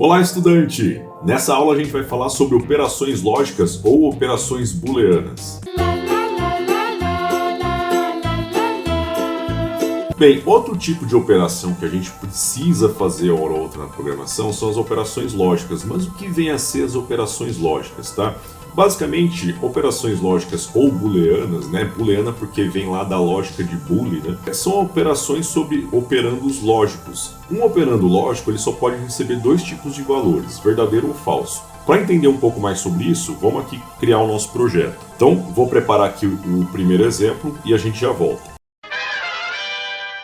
Olá, estudante! Nessa aula a gente vai falar sobre operações lógicas ou operações booleanas. Bem, outro tipo de operação que a gente precisa fazer hora ou outra na programação são as operações lógicas. Mas o que vem a ser as operações lógicas, tá? Basicamente, operações lógicas ou booleanas, né? Booleana porque vem lá da lógica de Boole, né? São operações sobre operandos lógicos. Um operando lógico ele só pode receber dois tipos de valores, verdadeiro ou falso. Para entender um pouco mais sobre isso, vamos aqui criar o nosso projeto. Então, vou preparar aqui o primeiro exemplo e a gente já volta.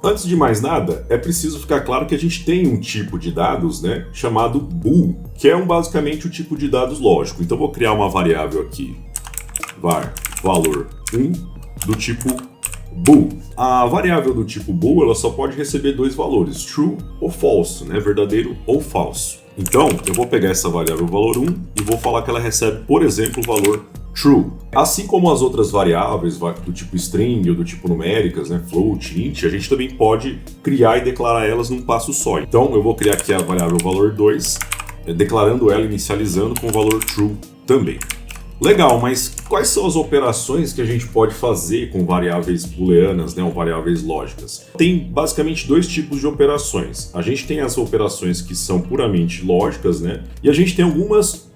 Antes de mais nada, é preciso ficar claro que a gente tem um tipo de dados, né, chamado bool, que é basicamente o tipo de dados lógico. Então vou criar uma variável aqui, var valor 1 do tipo bool. A variável do tipo bool ela só pode receber dois valores, true ou false, né, verdadeiro ou falso. Então eu vou pegar essa variável valor 1 e vou falar que ela recebe, por exemplo, o valor true. Assim como as outras variáveis do tipo string ou do tipo numéricas, né, float, int, a gente também pode criar e declarar elas num passo só. Então eu vou criar aqui a variável valor 2, declarando ela, inicializando com o valor true também. Legal, mas quais são as operações que a gente pode fazer com variáveis booleanas, né, ou variáveis lógicas? Tem basicamente dois tipos de operações. A gente tem as operações que são puramente lógicas, né, e a gente tem algumas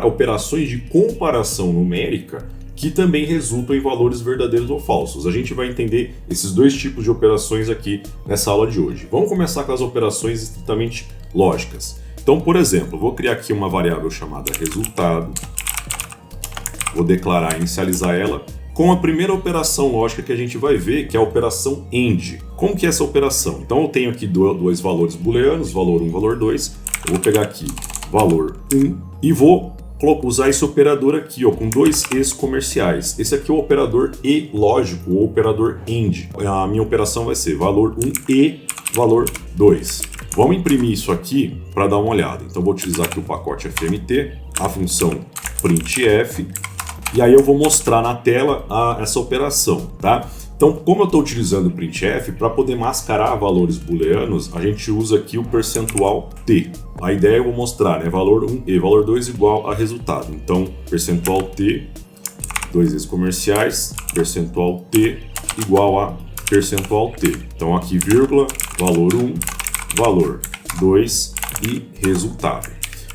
operações de comparação numérica que também resultam em valores verdadeiros ou falsos. A gente vai entender esses dois tipos de operações aqui nessa aula de hoje. Vamos começar com as operações estritamente lógicas. Então, por exemplo, vou criar aqui uma variável chamada resultado. Vou declarar e inicializar ela com a primeira operação lógica que a gente vai ver, que é a operação AND. Como que é essa operação? Então eu tenho aqui dois valores booleanos, valor 1 e valor 2. Eu vou pegar aqui valor 1 e vou usar esse operador aqui, ó, com dois E's comerciais. Esse aqui é o operador E lógico, ou operador AND. A minha operação vai ser valor 1 e valor 2. Vamos imprimir isso aqui para dar uma olhada. Então vou utilizar aqui o pacote FMT, a função printf, e aí eu vou mostrar na tela essa operação, tá? Então, como eu estou utilizando o printf, para poder mascarar valores booleanos, a gente usa aqui o percentual t. A ideia eu vou mostrar, né? Valor 1 e valor 2 igual a resultado. Então, percentual t, dois E's comerciais, percentual t igual a percentual t. Então, aqui vírgula, valor 1, valor 2 e resultado.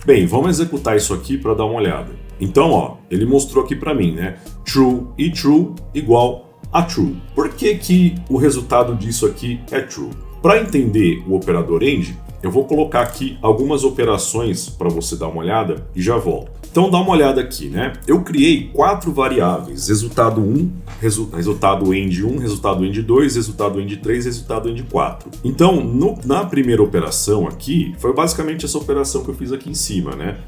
Bem, vamos executar isso aqui para dar uma olhada. Então, ó, ele mostrou aqui para mim, né? True e true igual a true. Por que o resultado disso aqui é true? Para entender o operador AND, eu vou colocar aqui algumas operações para você dar uma olhada e já volto. Então dá uma olhada aqui, né? Eu criei 4 variáveis, resultado 1, resultado AND 1, resultado AND 2, resultado AND 3, resultado AND 4. Então, na primeira operação aqui, foi basicamente essa operação que eu fiz aqui em cima, né?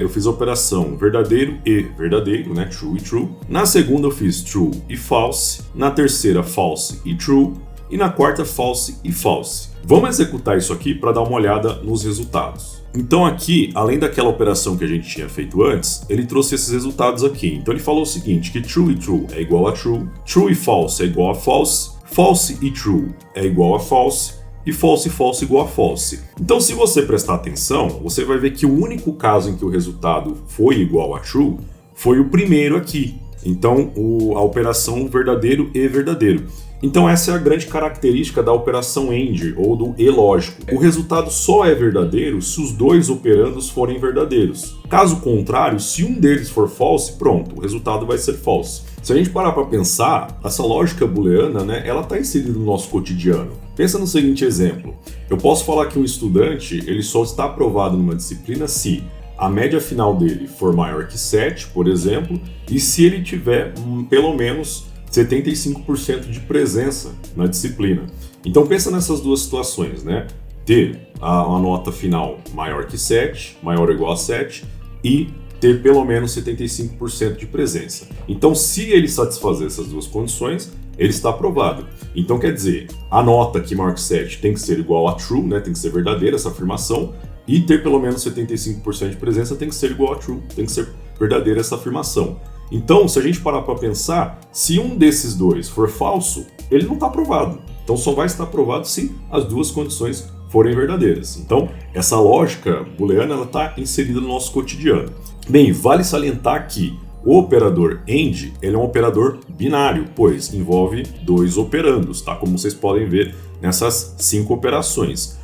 Eu fiz a operação verdadeiro e verdadeiro, né? True e true. Na segunda eu fiz true e false. Na terceira, false e true. E na quarta, false e false. Vamos executar isso aqui para dar uma olhada nos resultados. Então aqui, além daquela operação que a gente tinha feito antes, ele trouxe esses resultados aqui. Então ele falou o seguinte, que true e true é igual a true, true e false é igual a false, false e true é igual a false, e false e false igual a false. Então se você prestar atenção, você vai ver que o único caso em que o resultado foi igual a true foi o primeiro aqui. Então a operação verdadeiro e verdadeiro. Então essa é a grande característica da operação AND, ou do E lógico. O resultado só é verdadeiro se os dois operandos forem verdadeiros. Caso contrário, se um deles for false, pronto, o resultado vai ser false. Se a gente parar para pensar, essa lógica booleana, né, ela está inserida no nosso cotidiano. Pensa no seguinte exemplo. Eu posso falar que um estudante ele só está aprovado numa disciplina se a média final dele for maior que 7, por exemplo, e se ele tiver pelo menos 75% de presença na disciplina. Então pensa nessas duas situações, né? Ter a nota final maior que 7, maior ou igual a 7, e ter pelo menos 75% de presença. Então se ele satisfazer essas duas condições, ele está aprovado. Então quer dizer, a nota que maior que 7 tem que ser igual a true, né? Tem que ser verdadeira essa afirmação, e ter pelo menos 75% de presença tem que ser igual a true, tem que ser verdadeira essa afirmação. Então, se a gente parar para pensar, se um desses dois for falso, ele não está aprovado. Então só vai estar aprovado se as duas condições forem verdadeiras. Então, essa lógica booleana está inserida no nosso cotidiano. Bem, vale salientar que o operador AND ele é um operador binário, pois envolve dois operandos, tá? Como vocês podem ver nessas 5 operações.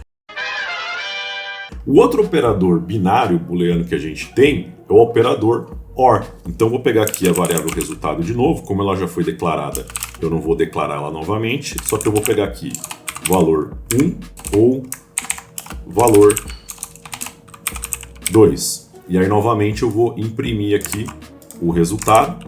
O outro operador binário booleano que a gente tem é o operador OR. Então vou pegar aqui a variável resultado de novo, como ela já foi declarada, eu não vou declarar ela novamente, só que eu vou pegar aqui valor 1 ou valor 2. E aí novamente eu vou imprimir aqui o resultado,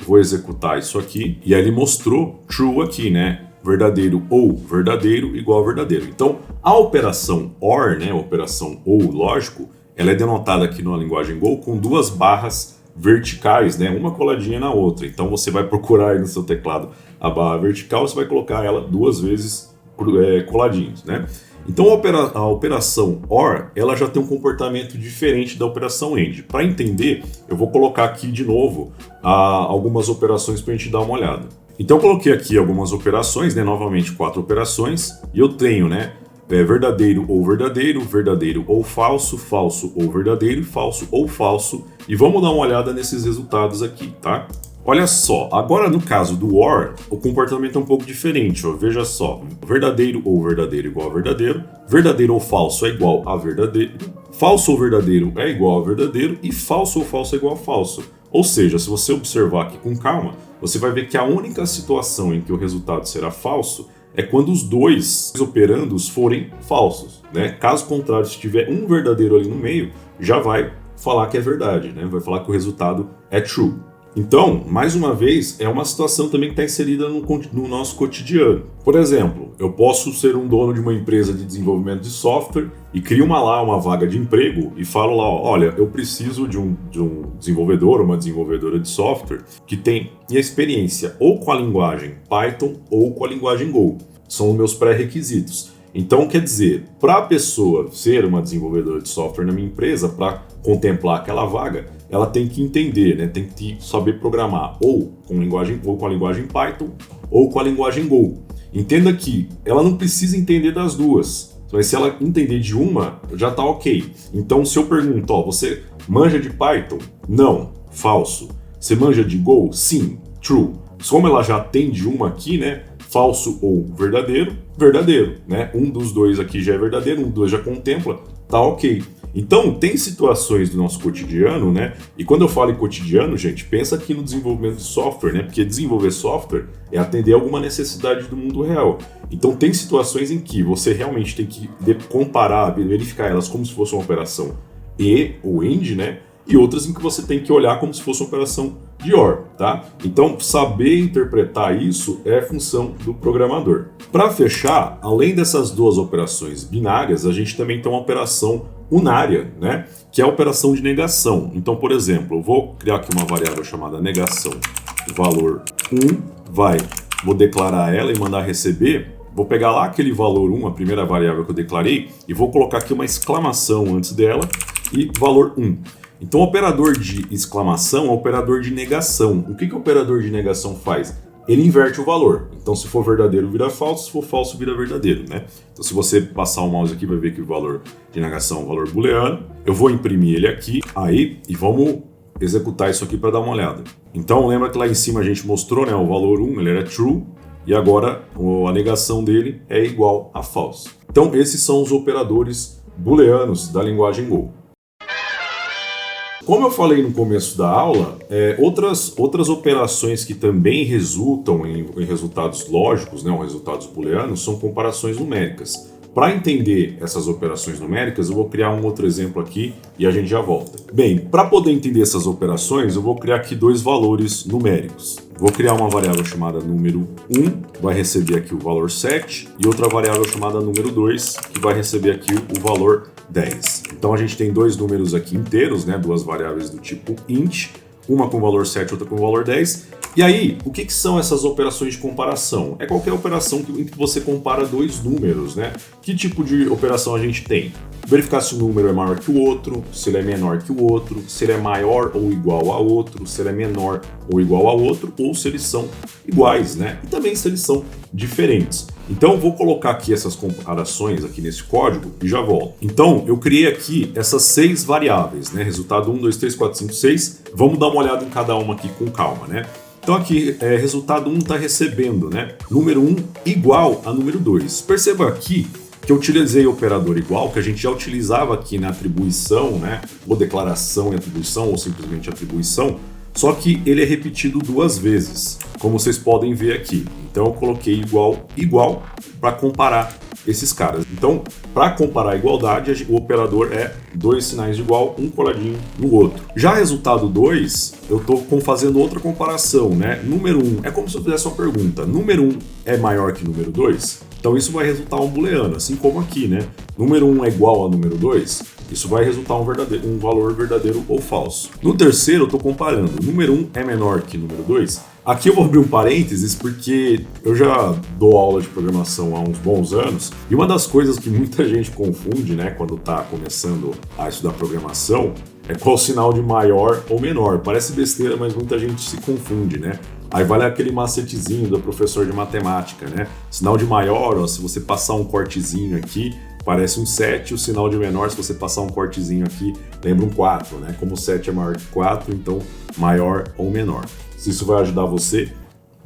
vou executar isso aqui, e aí ele mostrou true aqui, né? Verdadeiro ou verdadeiro igual a verdadeiro. Então, a operação OR, né, a operação ou lógico, ela é denotada aqui na linguagem Go com 2 barras verticais, né, uma coladinha na outra. Então, você vai procurar aí no seu teclado a barra vertical, você vai colocar ela 2 vezes coladinhos, né? Então, a operação OR, ela já tem um comportamento diferente da operação AND. Para entender, eu vou colocar aqui de novo algumas operações para a gente dar uma olhada. Então, eu coloquei aqui algumas operações, né? Novamente 4 operações, e eu tenho, né? Verdadeiro ou verdadeiro, verdadeiro ou falso, falso ou verdadeiro, falso ou falso. E vamos dar uma olhada nesses resultados aqui, tá? Olha só, agora no caso do OR, o comportamento é um pouco diferente, ó. Veja só, verdadeiro ou verdadeiro igual a verdadeiro, verdadeiro ou falso é igual a verdadeiro, falso ou verdadeiro é igual a verdadeiro e falso ou falso é igual a falso. Ou seja, se você observar aqui com calma, você vai ver que a única situação em que o resultado será falso é quando os dois operandos forem falsos, né? Caso contrário, se tiver um verdadeiro ali no meio, já vai falar que é verdade, né? Vai falar que o resultado é true. Então, mais uma vez, é uma situação também que está inserida no nosso cotidiano. Por exemplo, eu posso ser um dono de uma empresa de desenvolvimento de software e crio uma vaga de emprego e falo lá, olha, eu preciso de um desenvolvedor ou uma desenvolvedora de software que tenha experiência ou com a linguagem Python ou com a linguagem Go. São os meus pré-requisitos. Então, quer dizer, para a pessoa ser uma desenvolvedora de software na minha empresa, para contemplar aquela vaga, ela tem que entender, né? Tem que saber programar ou com a linguagem Python ou com a linguagem Go. Entenda que ela não precisa entender das duas, mas se ela entender de uma, já está ok. Então, se eu pergunto, ó, você manja de Python? Não, falso. Você manja de Go? Sim, true. Como ela já tem de uma aqui, né? Falso ou verdadeiro, verdadeiro, né? Um dos dois aqui já é verdadeiro, um dos dois já contempla, tá ok. Então, tem situações do nosso cotidiano, né? E quando eu falo em cotidiano, gente, pensa aqui no desenvolvimento de software, né? Porque desenvolver software é atender alguma necessidade do mundo real. Então, tem situações em que você realmente tem que comparar, verificar elas como se fosse uma operação E ou AND, né? E outras em que você tem que olhar como se fosse uma operação de OR, tá? Então, saber interpretar isso é função do programador. Para fechar, além dessas 2 operações binárias, a gente também tem uma operação unária, né? Que é a operação de negação. Então, por exemplo, eu vou criar aqui uma variável chamada negação, valor 1, vou declarar ela e mandar receber. Vou pegar lá aquele valor 1, a primeira variável que eu declarei, e vou colocar aqui uma exclamação antes dela e valor 1. Então, o operador de exclamação é o operador de negação. O que o operador de negação faz? Ele inverte o valor. Então, se for verdadeiro, vira falso. Se for falso, vira verdadeiro, né? Então, se você passar o mouse aqui, vai ver que o valor de negação é um valor booleano. Eu vou imprimir ele aqui, aí, e vamos executar isso aqui para dar uma olhada. Então, lembra que lá em cima a gente mostrou, né? O valor 1, ele era true. E agora, a negação dele é igual a false. Então, esses são os operadores booleanos da linguagem Go. Como eu falei no começo da aula, outras operações que também resultam em resultados lógicos, né, ou resultados booleanos, são comparações numéricas. Para entender essas operações numéricas, eu vou criar um outro exemplo aqui e a gente já volta. Bem, para poder entender essas operações, eu vou criar aqui 2 valores numéricos. Vou criar uma variável chamada número 1, vai receber aqui o valor 7, e outra variável chamada número 2, que vai receber aqui o valor 10. Então a gente tem 2 números aqui inteiros, né, 2 variáveis do tipo int, uma com valor 7 e outra com valor 10, E aí, o que são essas operações de comparação? É qualquer operação em que você compara dois números, né? Que tipo de operação a gente tem? Verificar se o número é maior que o outro, se ele é menor que o outro, se ele é maior ou igual a outro, se ele é menor ou igual a outro, ou se eles são iguais, né? E também se eles são diferentes. Então, eu vou colocar aqui essas comparações aqui nesse código e já volto. Então, eu criei aqui essas 6 variáveis, né? Resultado 1, 2, 3, 4, 5, 6. Vamos dar uma olhada em cada uma aqui com calma, né? Então aqui, resultado 1 está recebendo, né? Número 1 igual a número 2. Perceba aqui que eu utilizei operador igual, que a gente já utilizava aqui na atribuição, né? Ou declaração e atribuição, ou simplesmente atribuição, só que ele é repetido 2 vezes, como vocês podem ver aqui. Então eu coloquei igual para comparar esses caras. Então, para comparar a igualdade, o operador é 2 sinais de igual, um coladinho no outro. Já resultado 2, eu estou fazendo outra comparação, né? Número 1, é como se eu fizesse uma pergunta. Número 1 é maior que número 2? Então isso vai resultar um booleano, assim como aqui, né? Número 1 é igual a número 2, isso vai resultar um valor verdadeiro ou falso. No terceiro, eu estou comparando. Número 1 é menor que número 2? Aqui eu vou abrir um parênteses porque eu já dou aula de programação há uns bons anos e uma das coisas que muita gente confunde, né, quando está começando a estudar programação é qual o sinal de maior ou menor. Parece besteira, mas muita gente se confunde, né? Aí vale aquele macetezinho do professor de matemática, né? Sinal de maior, ó, se você passar um cortezinho aqui, parece um 7, o sinal de menor, se você passar um cortezinho aqui, lembra um 4, né? Como o 7 é maior que 4, então maior ou menor. Se isso vai ajudar você,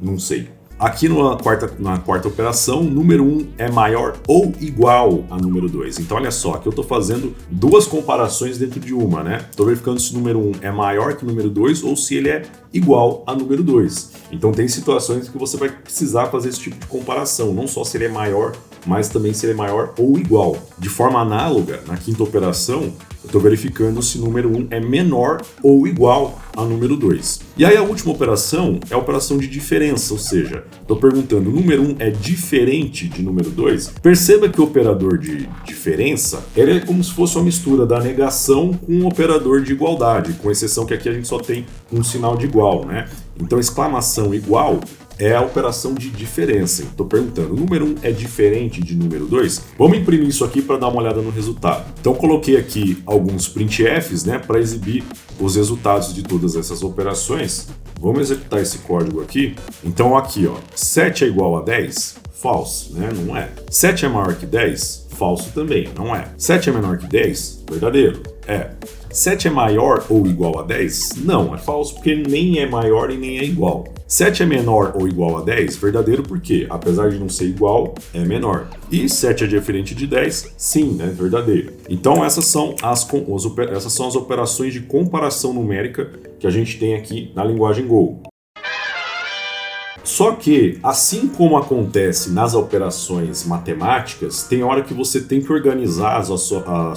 não sei. Aqui na quarta operação, número 1 é maior ou igual a número 2. Então, olha só, aqui eu estou fazendo 2 comparações dentro de uma, né? Estou verificando se o número 1 é maior que o número 2 ou se ele é igual a número 2. Então, tem situações que você vai precisar fazer esse tipo de comparação, não só se ele é maior, mas também se ele é maior ou igual. De forma análoga, na quinta operação, eu estou verificando se o número 1 é menor ou igual a número 2. E aí a última operação é a operação de diferença, ou seja, estou perguntando, número 1 é diferente de número 2? Perceba que o operador de diferença ele é como se fosse uma mistura da negação com um operador de igualdade, com exceção que aqui a gente só tem um sinal de igual, né? Então exclamação igual é a operação de diferença. Estou perguntando, número 1 é diferente de número 2? Vamos imprimir isso aqui para dar uma olhada no resultado. Então coloquei aqui alguns printfs, né, para exibir os resultados de todas essas operações. Vamos executar esse código aqui. Então aqui, ó, 7 é igual a 10? False, né? Não é. 7 é maior que 10? Falso também, não é. 7 é menor que 10? Verdadeiro. É. 7 é maior ou igual a 10? Não, é falso porque nem é maior e nem é igual. 7 é menor ou igual a 10? Verdadeiro porque, apesar de não ser igual, é menor. E 7 é diferente de 10? Sim, né? Verdadeiro. Então essas são as operações de comparação numérica que a gente tem aqui na linguagem Go. Só que, assim como acontece nas operações matemáticas, tem hora que você tem que organizar as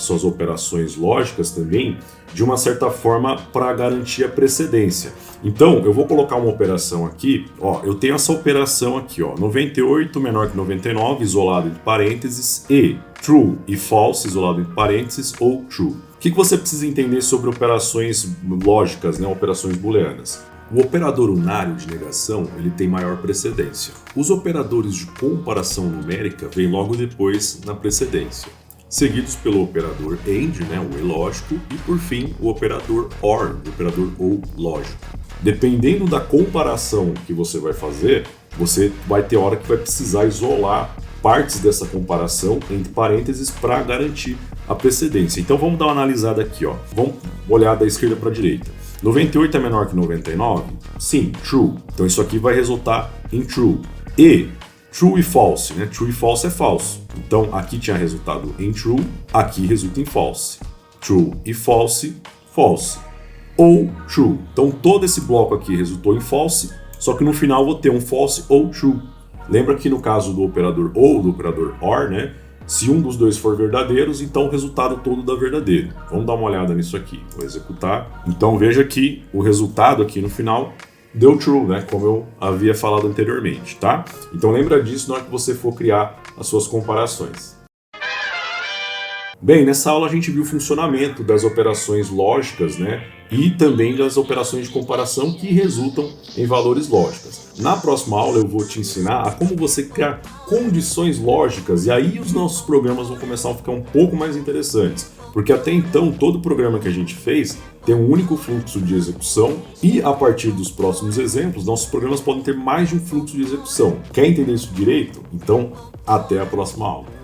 suas operações lógicas também de uma certa forma para garantir a precedência. Então, eu vou colocar uma operação aqui, ó, eu tenho essa operação aqui, ó, 98 menor que 99, isolado entre parênteses, e true e false, isolado entre parênteses, ou true. O que você precisa entender sobre operações lógicas, né, operações booleanas? O operador unário de negação ele tem maior precedência. Os operadores de comparação numérica vêm logo depois na precedência, seguidos pelo operador AND, né, o E lógico, e por fim o operador OR, o operador OU lógico. Dependendo da comparação que você vai fazer, você vai ter hora que vai precisar isolar partes dessa comparação entre parênteses para garantir a precedência. Então vamos dar uma analisada aqui, ó. Vamos olhar da esquerda para a direita. 98 é menor que 99? Sim, true. Então isso aqui vai resultar em true. E true e false, né? True e false é falso. Então aqui tinha resultado em true, aqui resulta em false. True e false, false. Ou true. Então todo esse bloco aqui resultou em false, só que no final vou ter um false ou true. Lembra que no caso do operador ou do operador OR, né? Se um dos dois for verdadeiros, então o resultado todo dá verdadeiro. Vamos dar uma olhada nisso aqui. Vou executar. Então veja que o resultado aqui no final deu true, né? Como eu havia falado anteriormente, tá? Então lembra disso na hora que você for criar as suas comparações. Bem, nessa aula a gente viu o funcionamento das operações lógicas, né? E também das operações de comparação que resultam em valores lógicos. Na próxima aula eu vou te ensinar a como você criar condições lógicas e aí os nossos programas vão começar a ficar um pouco mais interessantes. Porque até então todo programa que a gente fez tem um único fluxo de execução e a partir dos próximos exemplos, nossos programas podem ter mais de um fluxo de execução. Quer entender isso direito? Então, até a próxima aula.